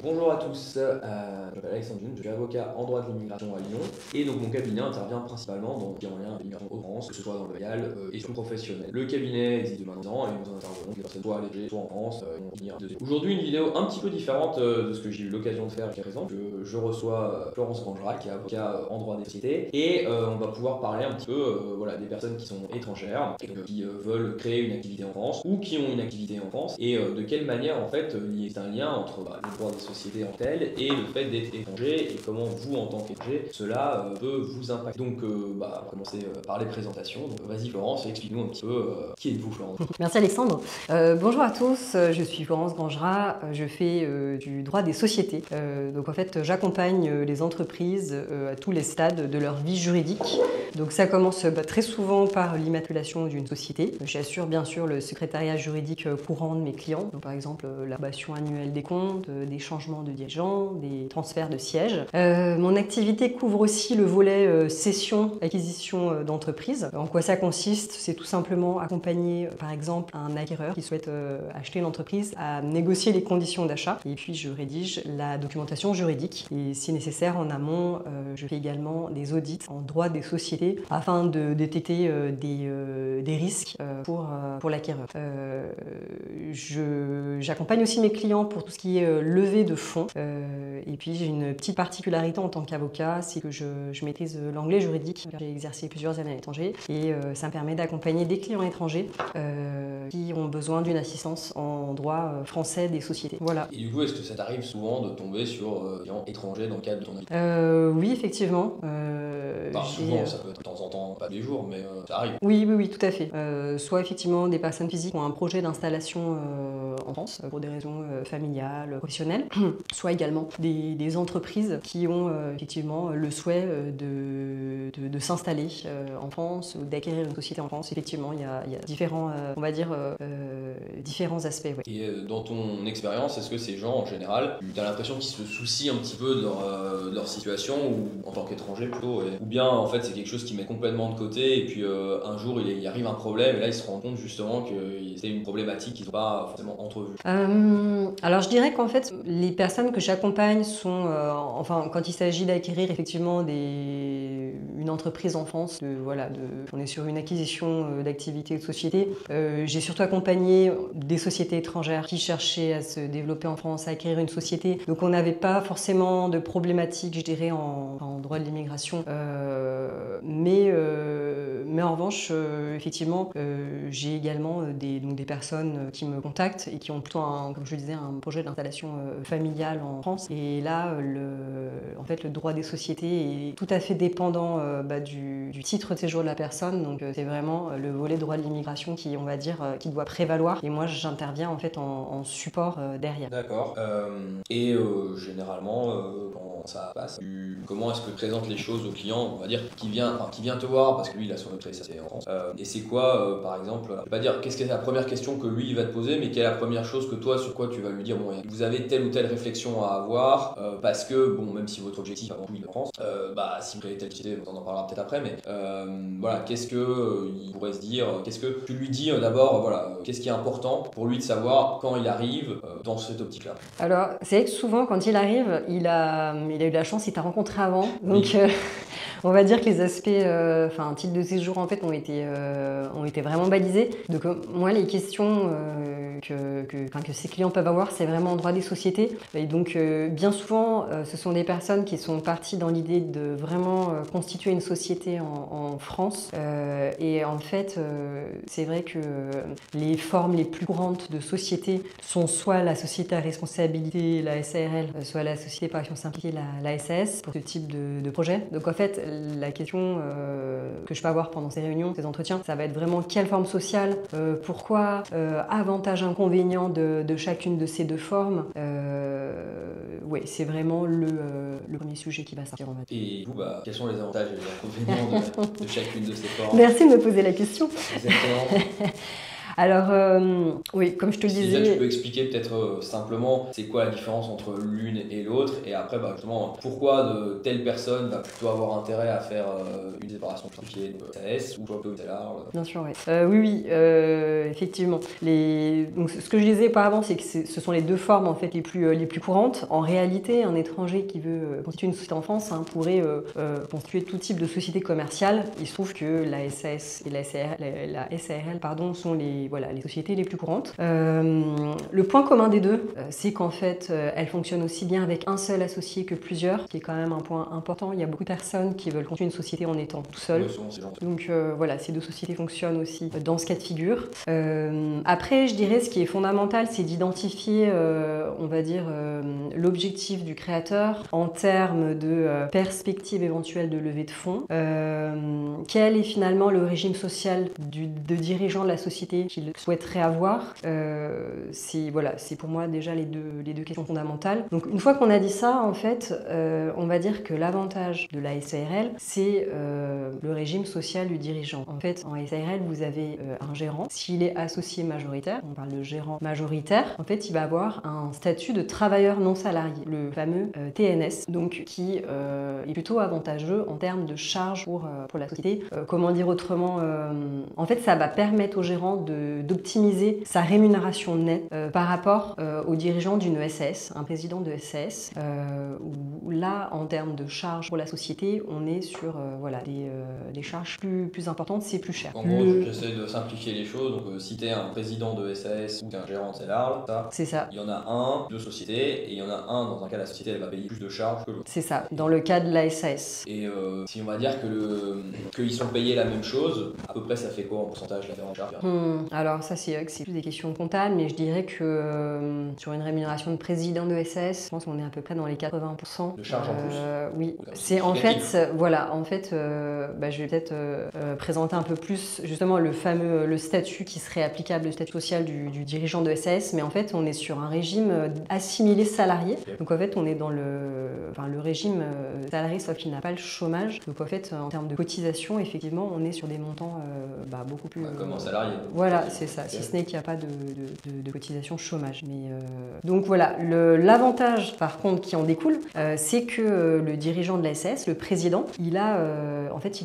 Bonjour à tous, je m'appelle Alexandre Dune, je suis avocat en droit de l'immigration à Lyon et donc mon cabinet intervient principalement dans ce qui est en lien avec l'immigration en France, que ce soit dans le légal et sur le professionnel. Le cabinet existe depuis maintenant et nous intervenons des personnes soit allégées, soit en France. Aujourd'hui, une vidéo un petit peu différente de ce que j'ai eu l'occasion de faire jusqu'à présent. Je reçois Florence Grangera qui est avocat en droit des sociétés et on va pouvoir parler un petit peu des personnes qui sont étrangères et qui veulent créer une activité en France ou qui ont une activité en France et de quelle manière en fait il y a un lien entre le droit des sociétés en tel et le fait d'être étranger et comment vous en tant qu'étranger cela peut vous impacter. Donc on va commencer par les présentations. Donc vas-y Florence, explique-nous un petit peu qui êtes-vous Florence. Merci Alexandre. Bonjour à tous, je suis Florence Grangera, je fais du droit des sociétés. Donc en fait j'accompagne les entreprises à tous les stades de leur vie juridique. Donc ça commence très souvent par l'immatriculation d'une société. J'assure bien sûr le secrétariat juridique courant de mes clients, donc par exemple l'approbation annuelle des comptes, des changements de dirigeants, des transferts de sièges. Mon activité couvre aussi le volet cession, acquisition d'entreprise. En quoi ça consiste? C'est tout simplement accompagner par exemple un acquéreur qui souhaite acheter une entreprise à négocier les conditions d'achat et puis je rédige la documentation juridique et si nécessaire en amont je fais également des audits en droit des sociétés afin de détecter des risques pour l'acquéreur. J'accompagne aussi mes clients pour tout ce qui est levée de fonds et puis j'ai une petite particularité en tant qu'avocat, c'est que je maîtrise l'anglais juridique. J'ai exercé plusieurs années à l'étranger et ça me permet d'accompagner des clients étrangers qui ont besoin d'une assistance en droit français des sociétés. Voilà. Et du coup, est-ce que ça t'arrive souvent de tomber sur des gens étrangers dans le cadre de ton activité? Oui, effectivement. Souvent, ça peut être de temps en temps, pas tous les jours, mais ça arrive. Oui, tout à fait. Soit effectivement des personnes physiques qui ont un projet d'installation en France pour des raisons familiales, professionnelles, soit également des entreprises qui ont effectivement le souhait de s'installer en France ou d'acquérir une société en France. Effectivement, il y a différents, on va dire, différents aspects. Ouais. Et dans ton expérience, est-ce que ces gens, en général, tu as l'impression qu'ils se soucient un petit peu de leur situation, ou en tant qu'étranger plutôt, ou bien en fait c'est quelque chose qu'ils mettent complètement de côté, et puis un jour il arrive un problème, et là ils se rendent compte justement que c'est une problématique qu'ils n'ont pas forcément entrevue? Alors je dirais qu'en fait, les personnes que j'accompagne sont, enfin quand il s'agit d'acquérir effectivement une entreprise en France, on est sur une acquisition d'activités de société, j'ai surtout accompagné des sociétés étrangères qui cherchaient à se développer en France, à acquérir une société. Donc on n'avait pas forcément de problématique, je dirais, en droit de l'immigration. Mais en revanche, effectivement, j'ai également des personnes qui me contactent et qui ont plutôt, comme je le disais, un projet d'installation familiale en France. Et là, en fait, le droit des sociétés est tout à fait dépendant du titre de séjour de la personne. Donc c'est vraiment le volet droit de l'immigration qui, on va dire, qui doit prévaloir. Et moi, j'interviens en fait en support derrière. D'accord. Et généralement, quand ça passe, comment est-ce que tu présentes les choses au client, on va dire, qui vient te voir parce que lui il a son autorisation en France. Et c'est quoi, par exemple, je vais pas dire qu'est-ce que c'est la première question que lui il va te poser, mais quelle est la première chose que toi, sur quoi tu vas lui dire, bon, vous avez telle ou telle réflexion à avoir, parce que, bon, même si votre objectif avant tout il est en France, si vous créez telle société, on en parlera peut-être après, mais voilà, qu'est-ce que il pourrait se dire, qu'est-ce que tu lui dis d'abord, qu'est-ce qui est important pour lui de savoir quand il arrive dans cette optique-là? Alors, c'est vrai que souvent, quand il arrive, il a eu de la chance, il t'a rencontré avant. Donc, oui. On va dire que les aspects, titre de séjour, en fait, ont été vraiment balisés. Donc, moi, les questions que ces clients peuvent avoir, c'est vraiment en droit des sociétés. Et donc, bien souvent, ce sont des personnes qui sont parties dans l'idée de vraiment constituer une société en France. Et en fait, c'est vrai que les formes les plus courantes de société sont soit la société à responsabilité, la SARL, soit la société par action simplifiée, la SAS, pour ce type de projet. Donc en fait, la question que je peux avoir pendant ces réunions, ces entretiens, ça va être vraiment quelle forme sociale, pourquoi, avantages, inconvénients de chacune de ces deux formes. Ouais, c'est vraiment le premier sujet qui va sortir en fait. Et vous, quels sont les avantages et les inconvénients de chacune de ces formes? Merci de me poser la question. Exactement. Alors, oui, comme je te le Si déjà tu disais, peux expliquer peut-être simplement c'est quoi la différence entre l'une et l'autre, et après justement pourquoi de telle personne va plutôt avoir intérêt à faire une séparation simplifiée de SAS ou plutôt une large. bien sûr, oui. Oui, effectivement. Donc, ce que je disais auparavant, c'est que ce sont les deux formes en fait les plus courantes. En réalité, un étranger qui veut constituer une société en France pourrait constituer tout type de société commerciale. Il se trouve que la SAS et la SARL sont les sociétés les plus courantes. Le point commun des deux, c'est qu'en fait, elles fonctionnent aussi bien avec un seul associé que plusieurs, ce qui est quand même un point important. Il y a beaucoup de personnes qui veulent constituer une société en étant tout seul. Donc voilà, ces deux sociétés fonctionnent aussi dans ce cas de figure. Après, je dirais, ce qui est fondamental, c'est d'identifier, on va dire, l'objectif du créateur en termes de perspective éventuelle de levée de fonds. Quel est finalement le régime social de dirigeant de la société qu'il souhaiterait avoir. C'est pour moi déjà les deux questions fondamentales. Donc une fois qu'on a dit ça, en fait, on va dire que l'avantage de la SARL, c'est le régime social du dirigeant. En fait, en SARL, vous avez un gérant. S'il est associé majoritaire, on parle de gérant majoritaire, en fait, il va avoir un statut de travailleur non salarié, le fameux TNS, donc qui est plutôt avantageux en termes de charges pour la société. Comment dire autrement, en fait, ça va permettre au gérant d'optimiser sa rémunération nette par rapport au dirigeant d'une SAS, un président de SAS, où là, en termes de charges pour la société, on est sur des charges plus importantes, c'est plus cher. En gros, j'essaie de simplifier les choses. Donc, si tu es un président de SAS ou tu es un gérant de large, c'est ça. Il y en a deux sociétés, et il y en a un dans un cas la société elle va payer plus de charges que l'autre. C'est ça, dans le cas de la SAS. Et si on va dire qu'ils sont payés la même chose, à peu près ça fait quoi en pourcentage la différence de charge? Alors ça c'est plus des questions comptables, mais je dirais que sur une rémunération de président de SAS, je pense qu'on est à peu près dans les 80%. De charges en plus. Oui, c'est en fait, je vais peut-être présenter un peu plus justement le statut qui serait applicable, le statut social du dirigeant de SAS, mais en fait on est sur un régime assimilé salarié. Okay. Donc en fait on est dans le régime salarié sauf qu'il n'a pas le chômage. Donc en fait en termes de cotisation, effectivement on est sur des montants beaucoup plus... comme un salarié. Voilà, c'est ça, okay. Si ce n'est qu'il n'y a pas de cotisation chômage. Mais, donc voilà, l'avantage par contre qui en découle, c'est que le dirigeant de la SAS, le président, il a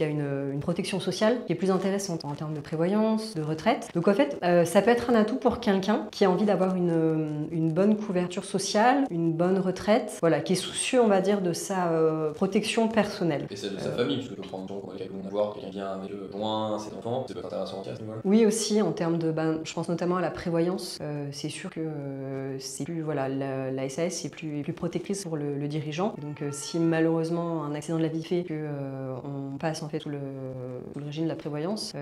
une protection sociale qui est plus intéressante en termes de prévoyance, de retraite. Donc en fait, ça peut être un atout pour quelqu'un qui a envie d'avoir une bonne couverture sociale, une bonne retraite, voilà, qui est soucieux, on va dire, de sa protection personnelle. Et celle de sa famille, parce que je prends le temps qu'on va voir quelqu'un vient avec loin, ses enfants, c'est intéressant en cas. Oui, aussi en termes de, je pense notamment à la prévoyance, c'est sûr que c'est plus, la SAS c'est plus protectrice pour le dirigeant. Donc si malheureusement un accident de la vie fait qu'on passe en fait sous le régime de la prévoyance,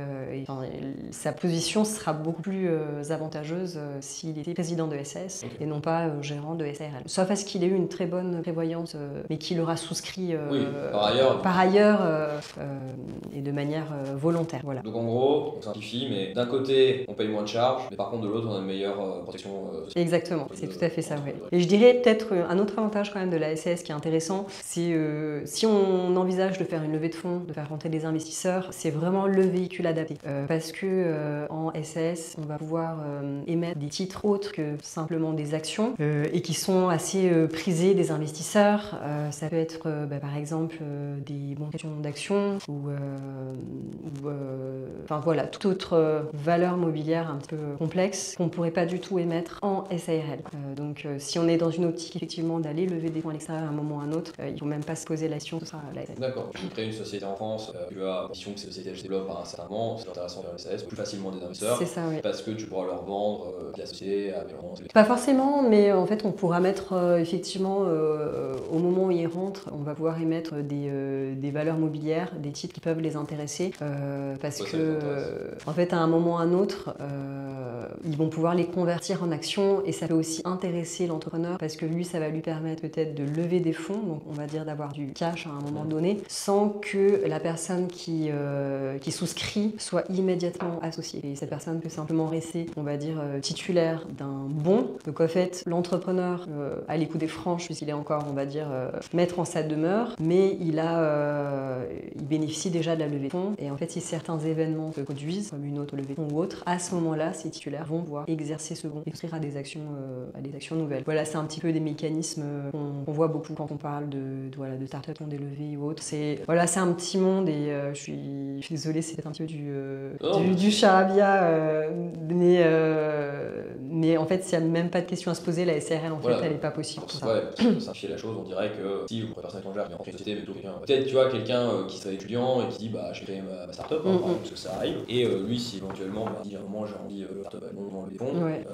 sa position sera beaucoup plus avantageuse s'il était président de SAS okay. Et non pas gérant de SARL. Sauf à ce qu'il ait eu une très bonne prévoyance, mais qu'il aura souscrit par ailleurs et de manière volontaire. Voilà. Donc en gros, on simplifie, mais d'un côté on paye moins de charges, mais par contre de l'autre on a une meilleure protection sociale. Exactement, c'est tout à fait ça. Oui. Et je dirais peut-être un autre avantage quand même de la SAS qui est intéressant, c'est si on envisage de faire une levée de fonds, de faire rentrer des investisseurs, c'est vraiment le véhicule adapté. Parce que en SAS, on va pouvoir émettre des titres autres que simplement des actions et qui sont assez prisés des investisseurs. Ça peut être par exemple des bons d'actions ou toute autre valeur mobilière un petit peu complexe qu'on ne pourrait pas du tout émettre en SARL. Donc si on est dans une optique effectivement d'aller lever des fonds à l'extérieur à un moment ou à un autre, il ne faut même pas se poser la question de ça. D'accord, tu crées une société en France, tu as l'ambition que cette société se développe par un certain moment, c'est intéressant de faire une SAS, plus facilement des investisseurs. C'est ça, oui. Parce que tu pourras leur vendre la société à Pas forcément, mais en fait on pourra mettre effectivement au moment où ils rentrent, on va pouvoir émettre des valeurs mobilières, des titres qui peuvent les intéresser parce que en fait à un moment ou à un autre ils vont pouvoir les convertir en actions et ça peut aussi intéresser l'entrepreneur parce que lui ça va lui permettre peut-être de lever des fonds, donc on va dire d'avoir du cash à un moment donné sans que la personne qui souscrit soit immédiatement associée. Et cette personne peut simplement rester, on va dire, titulaire d'un bon. Donc en fait l'entrepreneur a les coups des franches puisqu'il est encore, on va dire, maître en sa demeure, mais il bénéficie déjà de la levée de fonds et en fait si certains événements se produisent comme une autre levée de fonds ou autre, autre, à ce moment-là, ces titulaires vont pouvoir exercer ce don et souscrire à des actions nouvelles. Voilà, c'est un petit peu des mécanismes qu'on voit beaucoup quand on parle de start-up, fonds d'élevé ou autre. C'est un petit monde et je suis désolée, c'est peut-être un petit peu du charabia, mais en fait, s'il n'y a même pas de question à se poser, la SARL, en fait, elle n'est pas possible. Pour simplifier la chose, on dirait que si vous prenez personne étrangère qui est en société, mais plutôt peut-être tu vois quelqu'un qui serait étudiant et qui dit bah je vais créer ma start-up, parce que ça arrive, et lui si éventuellement dit à un moment j'ai envie de start-up non lever des fonds,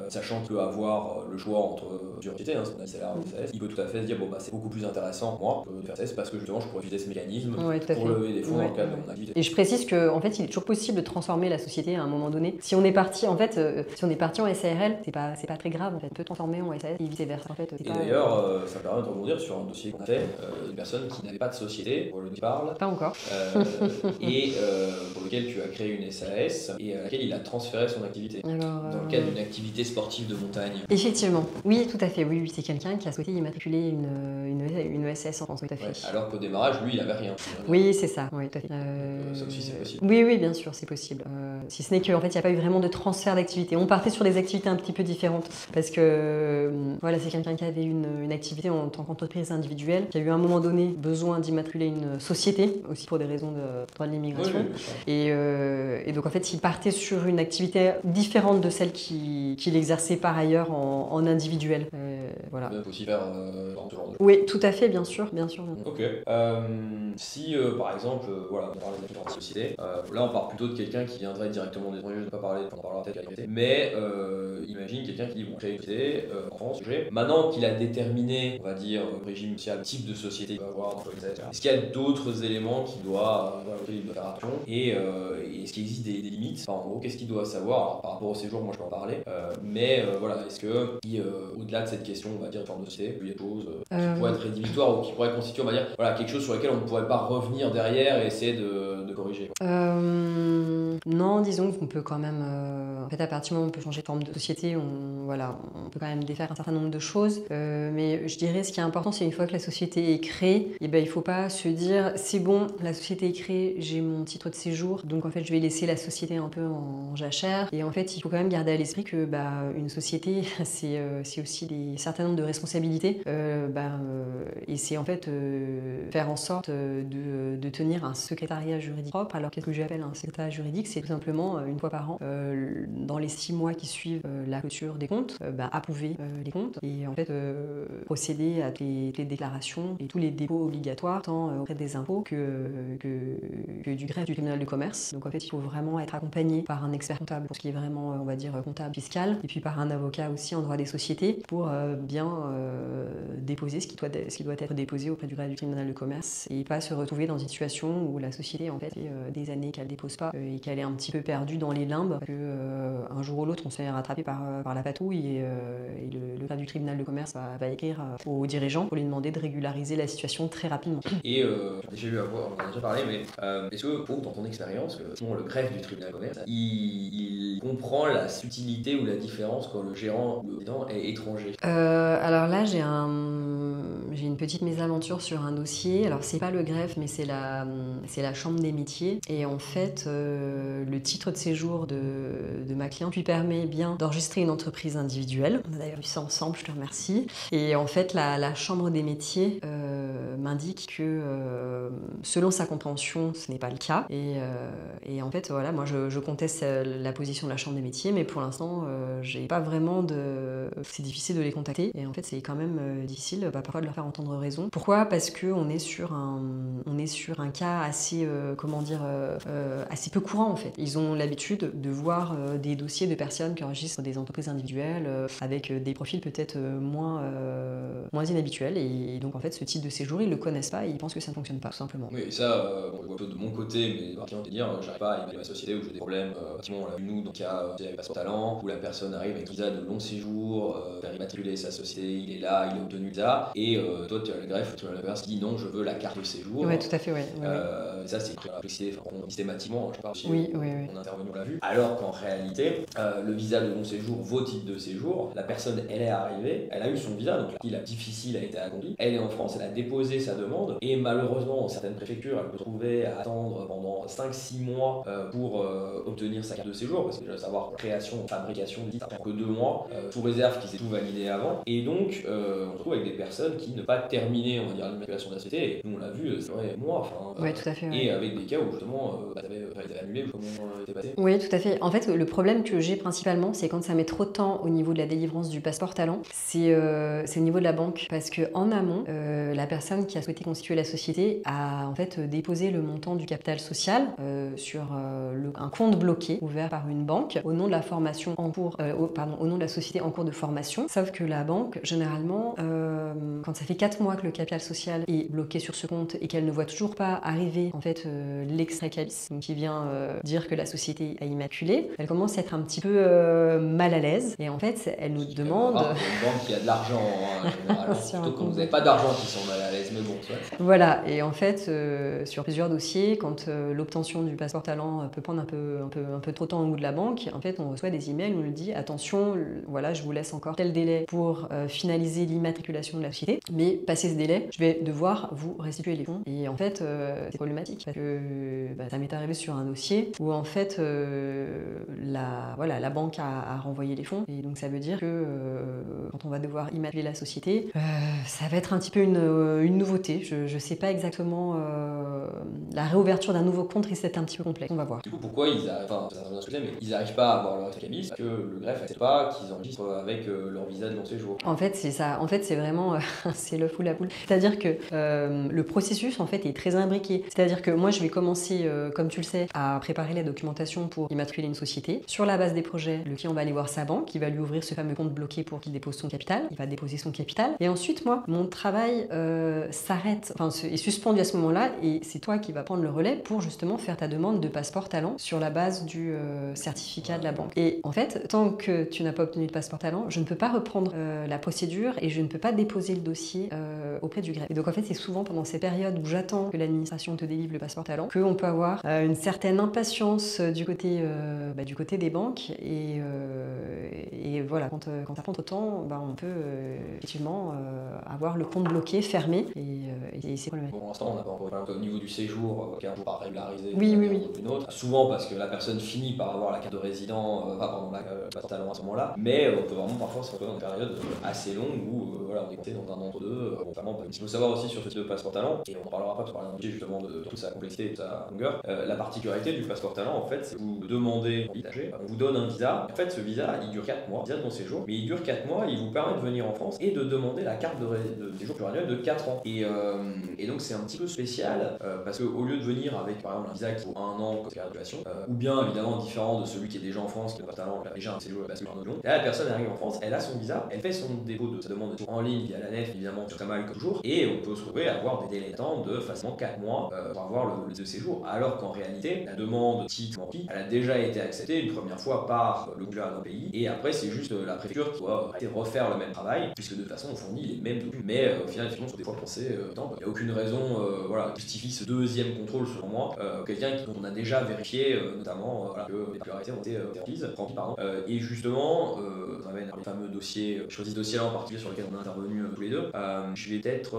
sachant qu'il peut avoir le choix entre plusieurs sociétés, ce qu'on a SLR ou SAS, il peut tout à fait se dire bon bah c'est beaucoup plus intéressant pour moi de faire SAS parce que justement je pourrais utiliser ce mécanisme pour lever des fonds dans le cadre de mon activité. Et je précise qu'en fait il est toujours possible de transformer la société à un moment donné. Si on est parti en SARL, c'est pas très grave en fait, on peut transformer en SAS et vice versa en fait. Et d'ailleurs ça permet de rebondir sur un dossier qu'on a fait, une personne qui n'avait pas de société, pour le parle. Pas encore. Et pour lequel tu as créé une SAS et à laquelle il a transféré son activité. Alors, dans le cadre d'une activité sportive de montagne. Effectivement, oui, tout à fait. Oui, c'est quelqu'un qui a souhaité immatriculer une ESS en France, tout à fait. Ouais, alors qu'au démarrage, lui, il n'avait rien. Oui, c'est ça, oui, tout à fait. Ça aussi, c'est possible. Oui, bien sûr, c'est possible. Si ce n'est qu'en fait, il n'y a pas eu vraiment de transfert d'activité. On partait sur des activités un petit peu différentes parce que c'est quelqu'un qui avait une activité en tant qu'entreprise individuelle, qui a eu à un moment donné besoin d'immatriculer une société, aussi pour des raisons de droit de l'immigration. Et donc en fait, il partait sur une activité différente de celle qu'il exerçait par ailleurs en individuel. Voilà. On peut aussi faire ce genre de choses. Oui, tout à fait, bien sûr. Ok. Si par exemple, on parle de la société, là on parle plutôt de quelqu'un qui viendrait directement des étrangers, je ne vais pas parler, on en parlera peut-être à la mais imagine quelqu'un qui dit bon, j'ai une société en France, maintenant qu'il a déterminé, on va dire, régime social, type de société qu'il va avoir, est-ce qu'il y a d'autres éléments auxquels il doit faire attention et est-ce qu'il existe des limites, en gros, qu'est-ce qu'il doit savoir. Alors, par rapport au séjour, moi je peux en parler, mais est-ce que au-delà de cette question, on va dire, de forme de société, il y a des choses qui pourraient être rédhibitoires ou qui pourraient constituer, on va dire, quelque chose sur lequel on ne pourrait pas revenir derrière et essayer de corriger. Non, disons qu'on peut quand même, en fait, à partir du moment où on peut changer de forme de société, on peut quand même défaire un certain nombre de choses. Mais je dirais, ce qui est important, c'est une fois que la société est créée, il ne faut pas se dire, c'est bon, la société est créée, j'ai mon titre de séjour, donc en fait, je vais laisser la société un peu en jachère. Et en fait, il faut quand même garder à l'esprit que une société, c'est aussi un certain nombre de responsabilités. Et c'est en fait faire en sorte de tenir un secrétariat juridique propre. Alors qu'est-ce que j'appelle un secrétariat juridique? C'est tout simplement une fois par an, dans les 6 mois qui suivent la clôture des comptes, approuver les comptes et en fait procéder à toutes les déclarations et tous les dépôts obligatoires tant auprès des impôts que du greffe du tribunal de commerce. Donc en fait il faut vraiment être accompagné par un expert comptable pour ce qui est vraiment on va dire comptable fiscal et puis par un avocat aussi en droit des sociétés pour bien déposer ce qui doit être déposé auprès du greffe du tribunal de commerce et pas se retrouver dans une situation où la société en fait fait des années qu'elle dépose pas et qu'elle est un petit peu perdue dans les limbes parce que un jour ou l'autre on se fait rattraper par la patouille et le greffe du tribunal de commerce va écrire aux dirigeants pour lui demander de régulariser la situation très rapidement. Et j'ai eu on en a déjà parlé, mais est-ce que pour dans ton expérience le greffe du tribunal de commerce il comprend la subtilité ou la différence quand le gérant ou le président est étranger? Alors là j'ai une petite mésaventure sur un dossier. Alors c'est pas le greffe mais c'est la chambre des métiers et en fait le titre de séjour de ma cliente lui permet bien d'enregistrer une entreprise individuelle. On a d'ailleurs vu ça ensemble, je te remercie. Et en fait la chambre des métiers m'indique que selon sa compréhension ce n'est pas le cas et en fait voilà moi je conteste la position de la chambre des métiers mais pour l'instant j'ai pas vraiment c'est difficile de les contacter et en fait c'est quand même difficile parfois de leur faire entendre raison. Pourquoi? Parce que on est sur un cas assez assez peu courant en fait. Ils ont l'habitude de voir des dossiers de personnes qui enregistrent des entreprises individuelles avec des profils peut-être moins inhabituels et donc en fait ce type de séjour ils le connaissent pas et ils pensent que ça ne fonctionne pas tout simplement. Oui et ça on voit de mon côté mais par client te dire j'arrive pas à évaluer ma société où j'ai des problèmes on l'a vu nous dans le cas du passeport talent où la personne arrive avec un visa de long séjour faire immatriculer sa société, il est là, il a obtenu le visa et toi tu as le greffe, tu as la personne qui dit non je veux la carte de séjour. Oui tout à fait, oui. Ça c'est très complexité, systématiquement, je parle chez oui. mon intervenu on l'a vu. Alors qu'en réalité, le visa de long séjour, vos types de séjour, la personne elle est arrivée, elle a eu son visa, donc la difficile a été accomplie, elle est en France, elle a déposé sa demande, et malheureusement, certaines préfectures, elle peut se trouver à attendre pendant 5-6 mois pour obtenir sa carte de séjour, parce que déjà savoir création, fabrication de titres, après que 2 mois, sous réserve qu'ils aient tout validé avant, et donc on se retrouve avec des personnes qui ne pas terminer, on va dire, l'immatriculation de la société, et nous on l'a vu, c'est vrai, mois, Ouais, tout à fait. Ouais. et avec des cas où justement, t'avais été annulé, comment t'es passé? Oui, tout à fait. En fait, le problème que j'ai principalement, c'est quand ça met trop de temps au niveau de la délivrance du passeport talent, c'est au niveau de la banque. Parce qu'en amont, la personne qui a souhaité constituer la société a en fait déposé le montant du capital social sur un compte bloqué ouvert par une banque au nom de la formation en cours, au nom de la société en cours de formation. Sauf que la banque, généralement, quand ça fait 4 mois que le capital social est bloqué sur ce compte et qu'elle ne voit toujours pas arriver en fait l'extrait cabis, donc qui vient dire que la société a immaculé, elle commence à être un petit peu mal à l'aise et en fait elle nous demande... Une banque qui a de l'argent en général, plutôt quand vous n'avez pas d'argent qui sont mal à l'aise, mais bon, soit. Voilà, et en fait sur plusieurs dossiers, quand l'obtention du passeport talent peut prendre un peu trop de temps au bout de la banque, en fait on reçoit des emails où on nous dit attention, voilà, je vous laisse encore tel délai pour finaliser l'immatriculation de la société, mais passé ce délai, je vais devoir vous restituer les fonds. Et en fait c'est problématique parce que ça m'est arrivé sur un dossier où en fait la banque a renvoyé les fonds, et donc ça veut dire que quand on va devoir immatriculer la société, ça va être un petit peu une nouveauté. Je sais pas exactement, la réouverture d'un nouveau compte risque d'être un petit peu complexe, on va voir. Du coup, pourquoi ils arrivent pas à avoir leur cabis parce que le greffe n'accepte pas qu'ils enregistrent avec leur visa de long séjour? En fait, c'est ça. En fait, c'est vraiment c'est l'œuf ou la poule. C'est-à-dire que le processus en fait est très imbriqué. C'est-à-dire que moi, je vais commencer, comme tu le sais, à préparer la documentation pour immatriculer une société. Sur la base des projets, le client va aller voir sa banque, qui va lui ouvrir ce fameux compte bloqué pour qu'il dépose son capital. Il va déposer son capital. Et ensuite, moi, mon travail s'arrête, est suspendu à ce moment-là, et c'est toi qui vas prendre le relais pour justement faire ta demande de passeport talent sur la base du certificat de la banque. Et en fait, tant que tu n'as pas obtenu de passeport talent, je ne peux pas reprendre la procédure et je ne peux pas déposer le dossier auprès du greffe. Et donc en fait, c'est souvent pendant ces périodes où j'attends que l'administration te délivre le passeport talent qu'on peut avoir une certaine impatience du côté des banques, et voilà, quand ça prend trop de temps, on peut effectivement avoir le compte bloqué, fermé, et c'est problématique. Pour l'instant, on n'a pas encore au niveau du séjour, qui est un jour pas régularisé Oui. d'une autre. Souvent parce que la personne finit par avoir la carte de résident, le passeport talent à ce moment-là, mais on peut vraiment parfois se retrouver dans une période assez longue où on est coincé dans un entre-deux. Il faut savoir aussi sur ce type de passeport talent, et on en parlera après parce qu'on parlera justement de toute sa complexité et de sa longueur. La particularité du passeport talent, en fait, c'est que vous demandez un visa, on vous donne un visa. En fait, ce visa, il dure 4 mois, visa de long séjour, mais il dure 4 mois, il vous permet de venir en France et de demander la carte de séjour pluriannuel de 4 ans. Et donc, c'est un petit peu spécial parce qu'au lieu de venir avec par exemple un visa qui vaut 1 an comme graduation, ou bien évidemment différent de celui qui est déjà en France, qui n'a pas de talent, qui a déjà un séjour parce que par long. Là, la personne arrive en France, elle a son visa, elle fait son dépôt de sa demande de séjour en ligne via la nef, évidemment, sur Kamal comme toujours, et on peut se retrouver à avoir des délais d'attente de facilement 4 mois pour avoir le séjour, alors qu'en réalité, la demande titre elle a déjà été acceptée une première fois par le gouvernement d'un pays, et après, c'est juste la préfecture qui doit refaire le même travail, puisque de toute façon, on fournit les mêmes documents, mais au final, effectivement, sur des fois pensé, il n'y a aucune raison qui justifie ce deuxième contrôle, selon moi, quelqu'un dont on a déjà vérifié, notamment que les priorités ont été remplies, et justement, on amène les fameux dossiers, je choisis ce dossier-là en particulier sur lequel on est intervenu tous les deux. Je vais peut-être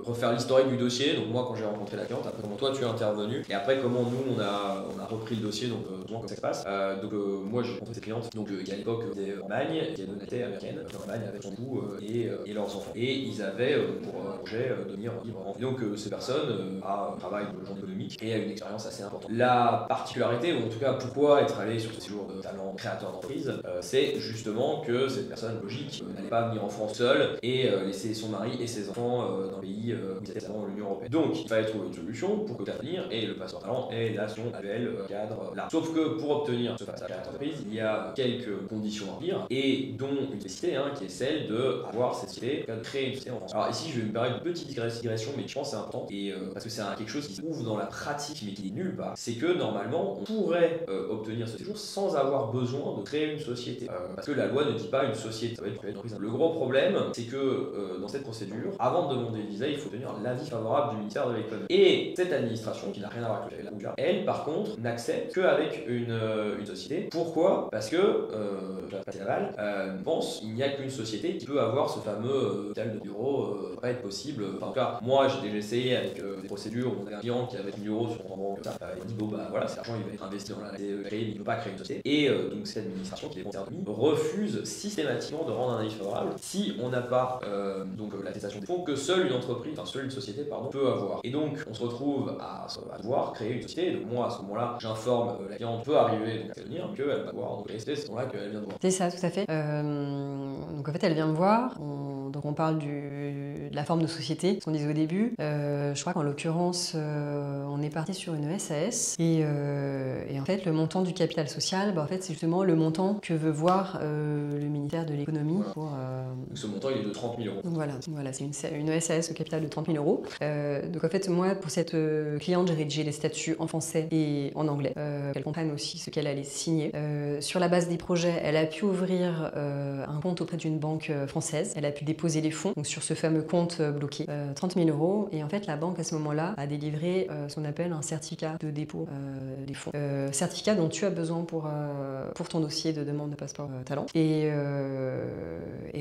refaire l'historique du dossier, donc moi quand j'ai rencontré la cliente, après comment toi tu es intervenu, et après comment nous on a repris le dossier, donc comment ça se passe. Moi j'ai rencontré cette cliente, donc qui à l'époque était en Allemagne, qui a une nationalité américaine, en Allemagne avec son époux et leurs enfants. Et ils avaient pour projet de venir vivre en France. Et donc ces personnes a un travail de genre économique et a une expérience assez importante. La particularité, ou en tout cas pourquoi être allé sur ce séjour de talent créateur d'entreprise, c'est justement que cette personne logique n'allait pas venir en France seule et laisser son mari et ses enfants dans un pays où était dans l'Union Européenne. Donc il fallait trouver une solution pour que tu venir, et le passeport talent est la solution actuelle cadre là. Sauf que pour obtenir ce passeport créateur d'entreprise, il y a quelques conditions à remplir, et dont une nécessité qui est celle d'avoir cette société, de créer une société en France. Alors ici je vais me permettre une petite digression, mais je pense que c'est important, et parce que c'est quelque chose qui se trouve dans la pratique mais qui n'est nulle part, c'est que normalement on pourrait obtenir ce séjour sans avoir besoin de créer une société, parce que la loi ne dit pas une société, ça va être une entreprise. Le gros problème, c'est que dans cette procédure, avant de demander le visa, il faut obtenir l'avis favorable du ministère de l'économie. Et cette administration, qui n'a rien à voir avec la loi, elle par contre n'accepte qu'avec une société. Pourquoi? Parce que Laval pense qu'il n'y a qu'une société qui peut avoir ce fameux capital de bureau, pas être possible, en tout cas, moi j'ai déjà essayé avec des procédures où on avait un client qui avait 1 000 euros sur son banque, il dit bon bah voilà, cet argent il va être investi dans la créer, mais il ne peut pas créer une société. Et donc cette administration qui est concernée refuse systématiquement de rendre un avis favorable si on n'a pas l'attestation des fonds que seule une entreprise, enfin seule une société peut avoir. Et donc on se retrouve à devoir créer une société. Et donc moi à ce moment-là, j'informe la cliente peut arriver donc à venir qu'elle va devoir enregistrer ce moment-là qu'elle vient de voir. C'est ça, tout à fait. Donc en fait, elle vient me voir. Donc on parle de la forme de société, ce qu'on disait au début. Je crois qu'en l'occurrence, on est parti sur une SAS. Et en fait, le montant du capital social, en fait, c'est justement le montant que veut voir le ministère de l'économie. Voilà. Donc ce montant, il est de 30 000 euros. Donc voilà, c'est une SAS au capital de 30 000 euros. Donc en fait, moi, pour cette cliente, j'ai rédigé les statuts en français et en anglais, qu'elle comprenne aussi ce qu'elle allait signer. Sur la base des projets, elle a pu ouvrir un compte auprès d'une banque française. Elle a pu déposer les fonds donc sur ce fameux compte bloqué, 30 000 euros. Et en fait, la banque, à ce moment-là, a délivré ce qu'on appelle un certificat de dépôt des fonds. Certificat dont tu as besoin pour ton dossier de demande de passeport talent. Et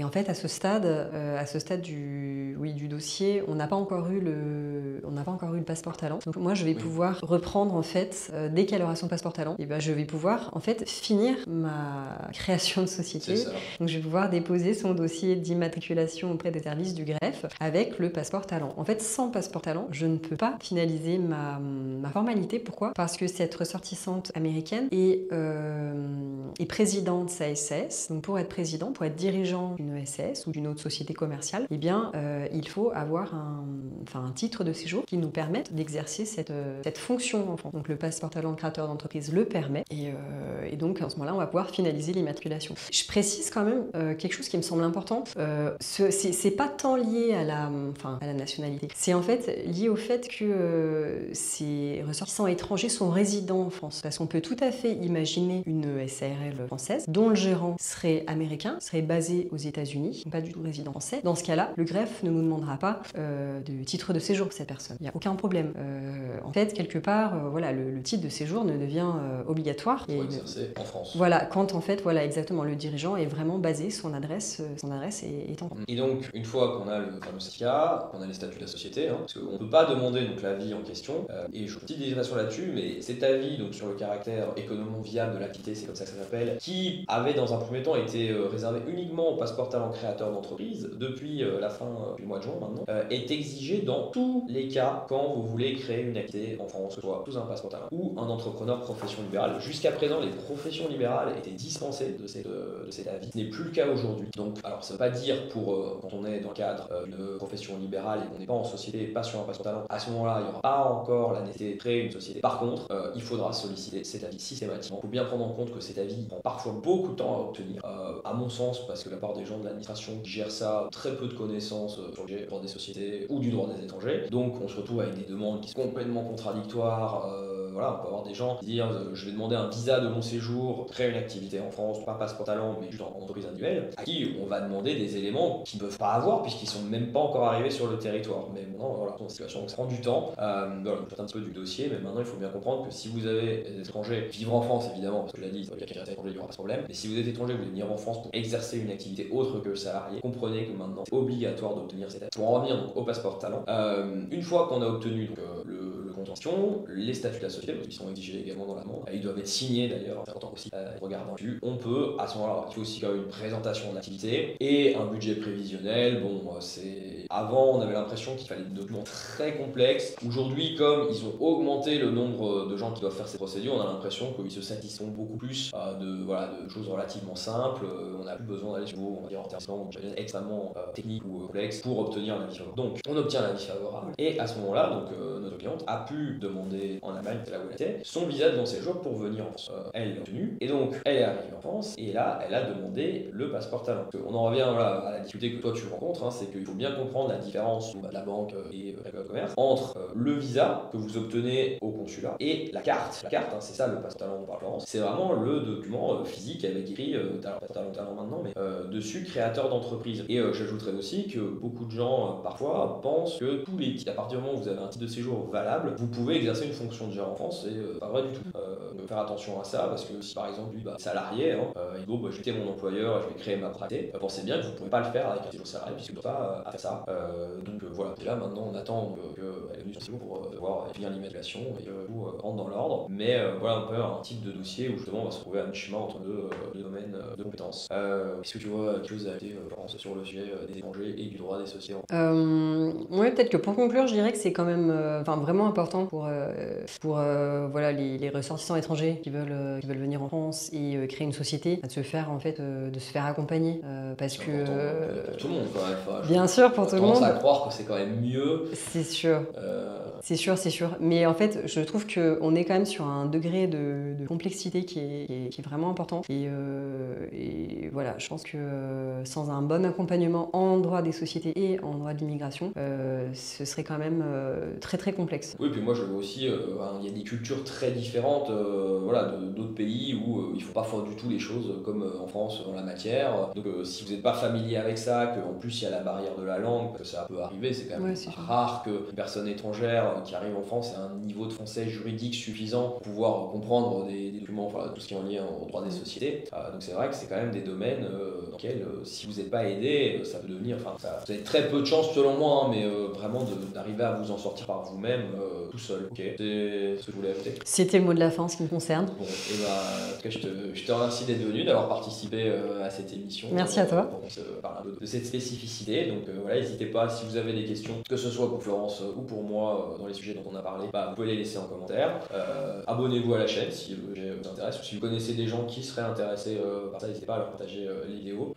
en fait, à ce stade du dossier, on n'a pas encore eu le passeport talent. Donc moi, je vais pouvoir reprendre en fait, dès qu'elle aura son passeport talent, et ben je vais pouvoir en fait finir ma création de société. Donc je vais pouvoir déposer son dossier d'immatriculation auprès des services du greffe avec le passeport talent. En fait, sans passeport talent, je ne peux pas finaliser ma formalité. Pourquoi ? Parce que cette ressortissante américaine est présidente de sa SAS. Donc pour être président, pour être dirigeant d'une SAS ou d'une autre société commerciale, eh bien il faut avoir un titre de séjour qui nous permette d'exercer cette fonction en France. Donc le passeport talent de créateur d'entreprise le permet et donc à ce moment-là, on va pouvoir finaliser l'immatriculation. Je précise quand même quelque chose qui me semble important. C'est pas tant lié à la nationalité. C'est en fait lié au fait que ces ressortissants étrangers sont résidents en France. Parce qu'on peut tout à fait imaginer une SARL française dont le gérant serait américain, serait basé aux États-Unis, pas du tout résident français. Dans ce cas-là, le greffe ne nous demandera pas de titre de séjour pour cette personne. Il n'y a aucun problème. En fait, quelque part, le titre de séjour ne devient obligatoire. Pour exercer en France. Voilà, quand en fait, exactement, le dirigeant est vraiment basé, son adresse est en France. Et donc, une fois qu'on a le fameux certificat, qu'on a les statuts de la société, parce qu'on ne peut pas demander donc l'avis en question, et je fais une petite digression là-dessus, mais cet avis donc sur le caractère économiquement viable de l'activité, c'est comme ça que ça s'appelle, qui avait dans un premier temps été réservé uniquement au passeport talent créateur d'entreprise, depuis la fin du mois de juin maintenant, est exigé dans tous les cas quand vous voulez créer une activité en France, que ce soit sous un passeport talent ou un entrepreneur profession libérale. Jusqu'à présent, les professions libérales étaient dispensées de cet avis. Ce n'est plus le cas aujourd'hui. Donc, alors ça ne veut pas dire quand on est dans le cadre d'une profession libérale et qu'on n'est pas en société, pas sur un passeport talent, à ce moment-là, il n'y aura pas encore la nécessité de créer une société. Par contre, il faudra solliciter cet avis systématiquement. Il faut bien prendre en compte que cet avis prend parfois beaucoup de temps à obtenir, à mon sens, parce que la part des gens de l'administration qui gèrent ça ont très peu de connaissances sur le droit des sociétés ou du droit des étrangers. Donc on se retrouve avec des demandes qui sont complètement contradictoires. On peut avoir des gens qui disent je vais demander un visa de long séjour, créer une activité en France, pas passeport talent, mais juste en entreprise individuelle, à qui on va demander des éléments qu'ils ne peuvent pas avoir puisqu'ils sont même pas encore arrivés sur le territoire. Mais maintenant, c'est une situation où ça prend du temps. Je un petit peu du dossier, mais maintenant il faut bien comprendre que si vous avez des étrangers vivre en France, évidemment, parce que je l'ai dit, il y a quelqu'un étranger, il n'y aura pas de problème. Mais si vous êtes étranger, vous voulez venir en France pour exercer une activité autre que le salarié, comprenez que maintenant c'est obligatoire d'obtenir cette aide. Pour en revenir donc, au passeport talent, une fois qu'on a obtenu donc, le compte en question, les statuts de la société, qui sont exigés également dans la demande, ils doivent être signés d'ailleurs, c'est important aussi, regardant vue. On peut, à ce moment-là, il faut aussi quand même une présentation de l'activité et un budget prévisionnel. Avant, on avait l'impression qu'il fallait des documents très complexes. Aujourd'hui, comme ils ont augmenté le nombre de gens qui doivent faire ces procédures, on a l'impression qu'ils se satisfont beaucoup plus de choses relativement simples. On n'a plus besoin d'aller sur on va dire en termes extrêmement techniques ou complexes pour obtenir l'avis favorable. Donc, on obtient l'avis favorable et à ce moment-là, notre cliente a pu demander en Allemagne, c'est là où elle était, son visa de long séjour pour venir en France. Elle l'a obtenu et donc elle est arrivée en France et là, elle a demandé le passeport talent. On en revient à la difficulté que toi tu rencontres, c'est qu'il faut bien comprendre la différence de la banque et l'école de commerce entre le visa que vous obtenez au consulat et la carte. La carte, c'est ça le passeport talent par France. C'est vraiment le document physique avec écrit, talent maintenant, mais dessus créateur d'entreprise. Et j'ajouterais aussi que beaucoup de gens parfois pensent que à partir du moment où vous avez un titre de séjour valable, vous pouvez exercer une fonction de gérant en France, c'est pas vrai du tout. Faire attention à ça, parce que si par exemple lui, salarié, il dit bon, je vais quitter mon employeur, je vais créer ma pratique, pensez bien que vous ne pouvez pas le faire avec un séjour salarié, puisque vous ne pouvez pas faire ça. Donc voilà, et là maintenant on attend qu'elle est venue sur séjour pour devoir finir l'immatriculation et que tout rentre dans l'ordre. Mais voilà, on peut avoir un type de dossier où justement on va se trouver à mi-chemin entre deux domaines de compétences. Est-ce que tu vois quelque chose à ajouter, Florence, sur le sujet des étrangers et du droit des sociétés? Ouais, peut-être que pour conclure, je dirais que c'est quand même vraiment important pour voilà, les ressortissants étrangers qui veulent venir en France et créer une société, de se faire en fait de se faire accompagner parce C'est que important pour tout le monde quand même. Enfin, bien sûr pour tout le monde. Tendance à croire que c'est quand même mieux. C'est sûr. C'est sûr. Mais en fait, je trouve qu'on est quand même sur un degré de complexité qui est vraiment important. Et voilà, je pense que sans un bon accompagnement en droit des sociétés et en droit de l'immigration, ce serait quand même très très complexe. Oui, puis moi je vois aussi, il y a des cultures très différentes d'autres pays où il ne faut pas faire du tout les choses comme en France en la matière. Donc si vous n'êtes pas familier avec ça, qu'en plus il y a la barrière de la langue, que ça peut arriver, c'est quand même rare qu'une personne étrangère qui arrive en France ait un niveau de français juridique suffisant pour pouvoir comprendre des documents, tout ce qui est en lien au droit des sociétés. Donc c'est vrai que c'est quand même des domaines dans lesquels si vous n'êtes pas aidé, ça peut devenir, vous avez très peu de chance selon moi, mais vraiment d'arriver à vous en sortir par vous-même tout seul. Ok, c'est ce que je voulais ajouter. C'était le mot de la fin en ce qui me concerne. Bon, et en tout cas, je te remercie d'être venu, d'avoir participé à cette émission. Merci à toi. Pour qu'on se parle un peu de cette spécificité. Donc voilà, n'hésitez pas, si vous avez des questions, que ce soit pour Florence ou pour moi, dans les sujets dont on a parlé, vous pouvez les laisser en commentaire. Abonnez-vous à la chaîne si le sujet vous intéresse, ou si vous connaissez des gens qui seraient intéressés par ça, n'hésitez pas à leur partager les vidéos.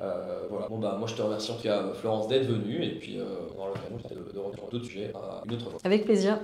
Voilà. Bon, moi je te remercie en tout cas, Florence, d'être venue, et puis on aura l'occasion de reprendre d'autres sujets une autre fois. Avec plaisir.